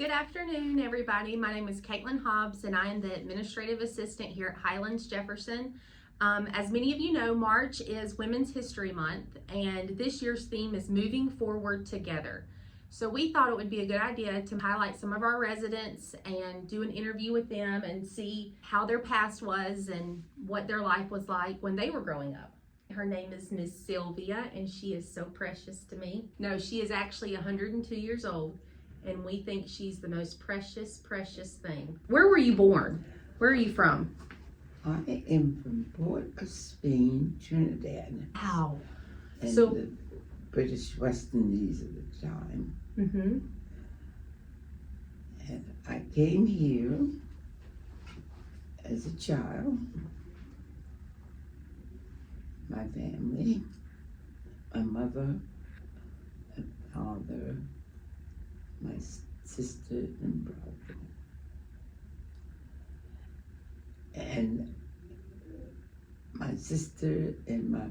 Good afternoon, everybody. My name is Caitlin Hobbs, and I am the administrative assistant here at Highlands Jefferson. As many of you know, March is Women's History Month, and this year's theme is Moving Forward Together. So we thought it would be a good idea to highlight some of our residents and do an interview with them and see how their past was and what their life was like when they were growing up. Her name is Miss Sylvia, and she is so precious to me. No, she is actually 102 years old. And we think she's the most precious thing. Where were you born? Where are you from? I am from Port of Spain, Trinidad. Wow. And So the British West Indies at the time. Mm-hmm. And I came here as a child. My family, my mother, my father, my sister and brother. And my sister and my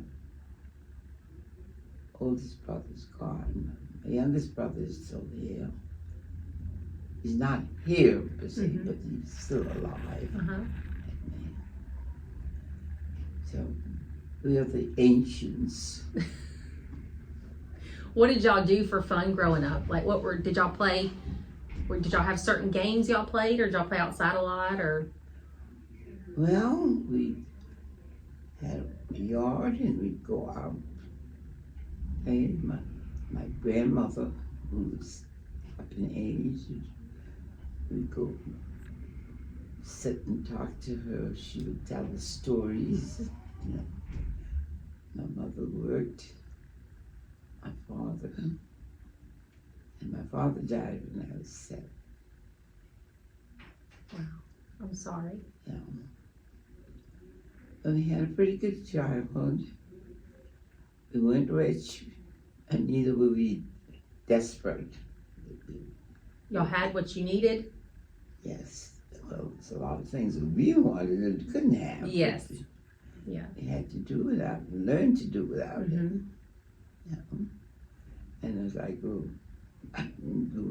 oldest brother's gone. My youngest brother is still here. He's not here per se, but he's still alive. So we are the ancients. What did y'all do for fun growing up? Like, did y'all play? Did y'all have certain games y'all played, or did y'all play outside a lot, or? Well, we had a yard and we'd go out. And my grandmother, who was up in age, we'd go sit and talk to her. She would tell us stories. You know, my mother worked. My father, and my father died when I was 7. Wow, I'm sorry. Yeah. But we had a pretty good childhood. We weren't rich, and neither were we desperate. Y'all had what you needed? Yes. Well, there's a lot of things that we wanted and couldn't have. Yes. Yeah. We had to do without, learn to do without it. Yeah. And as I grew to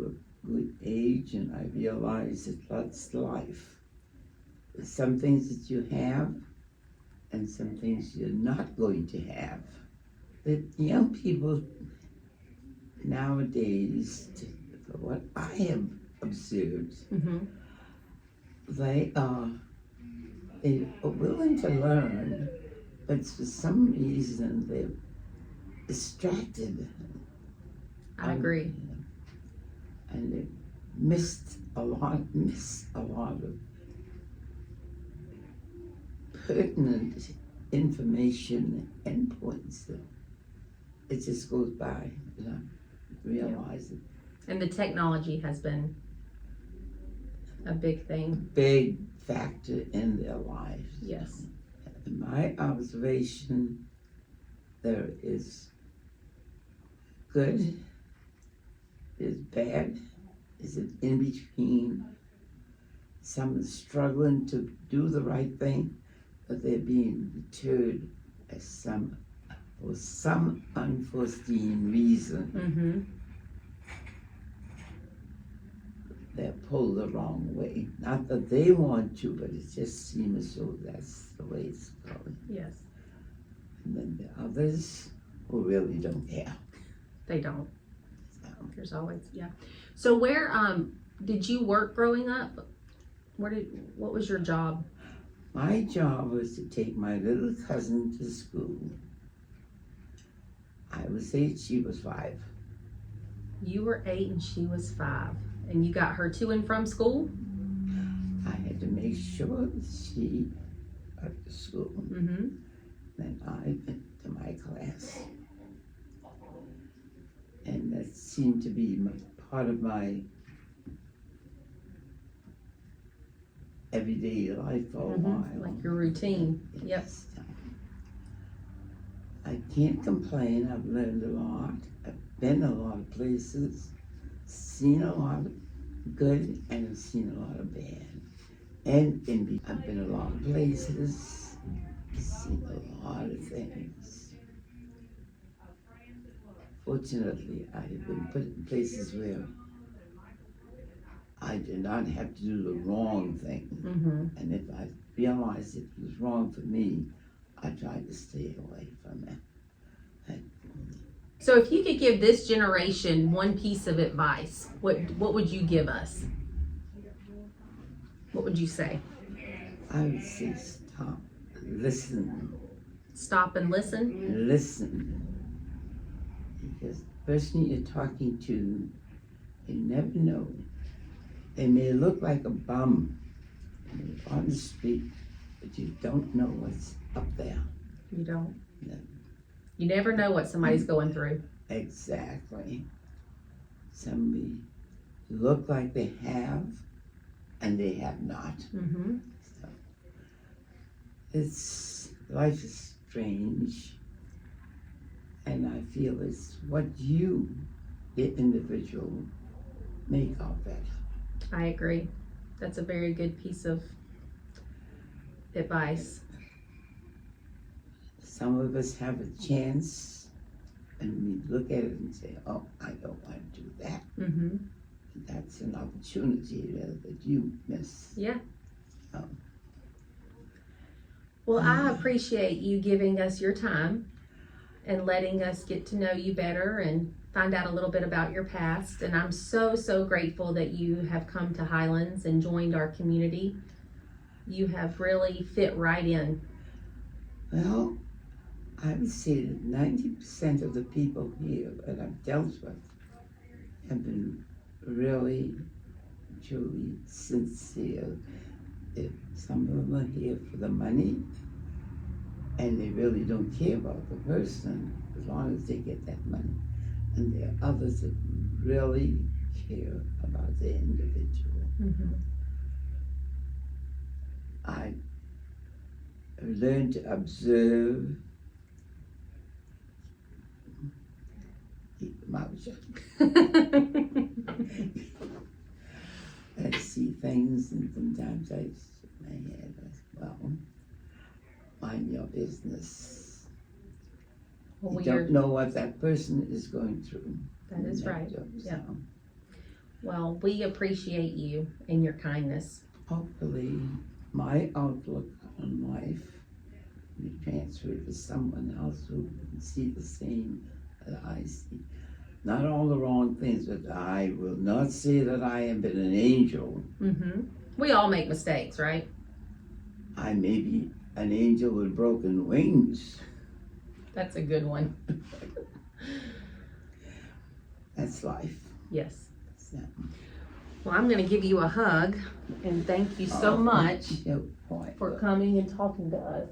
a good age, and I realized that that's life. There's some things that you have, and some things you're not going to have. The young people nowadays, for what I have observed, they are willing to learn, but for some reason they're distracted. I agree. And they miss a lot of pertinent information and points that it just goes by, you know, realize it. And the technology has been a big thing. Big factor in their lives. Yes. In my observation, there is good, there's bad, is it in between? Some are struggling to do the right thing, but they're being deterred for some unforeseen reason. They're pulled the wrong way. Not that they want to, but it just seems as though that's the way it's going. Yes. And then the others who really don't care. They don't. So, There's always, yeah. So where did you work growing up? What was your job? my job was to take my little cousin to school. I was 8, she was 5. You were 8 and she was 5. And you got her to and from school? I had to make sure that she got to school. Then I went to my class. And that seemed to be part of my everyday life for a while. Like your routine. Yes. I can't complain. I've learned a lot. I've been a lot of places, seen a lot of good, and I've seen a lot of bad. And I've been a lot of places, seen a lot of things. Fortunately, I have been put in places where I did not have to do the wrong thing. And if I realized it was wrong for me, I tried to stay away from it. So if you could give this generation one piece of advice, what would you give us? What would you say? I would say stop, listen. Stop and listen? Listen. Because the person you're talking to, you never know. They may look like a bum on the street, but you don't know what's up there. You don't? No. You never know what somebody's going through. Exactly. Somebody look like they have, and they have not. So, life is strange, and I feel it's what you, the individual, make of it. I agree. That's a very good piece of advice. Some of us have a chance, and we look at it and say, oh, I don't want to do that. That's an opportunity that you miss. Yeah. Well, I appreciate you giving us your time and letting us get to know you better and find out a little bit about your past. And I'm so, so grateful that you have come to Highlands and joined our community. You have really fit right in. Well, I would say that 90% of the people here that I've dealt with have been really, truly sincere. Some of them are here for the money, and they really don't care about the person as long as they get that money. And there are others that really care about the individual. I learned to observe, keep the mouth shut. I see things, and sometimes I shake my head as well. Mind your business. Well, You don't know what that person is going through. That is right. So, Yeah. Well, we appreciate you and your kindness. hopefully, my outlook on life will be transferred to someone else who can see the same that I see. Not all the wrong things, but I will not say that I have been an angel. We all make mistakes, right? I may be an angel with broken wings. That's a good one. That's life. Yes. So, Well, I'm going to give you a hug and thank you so much no point. for coming and talking to us.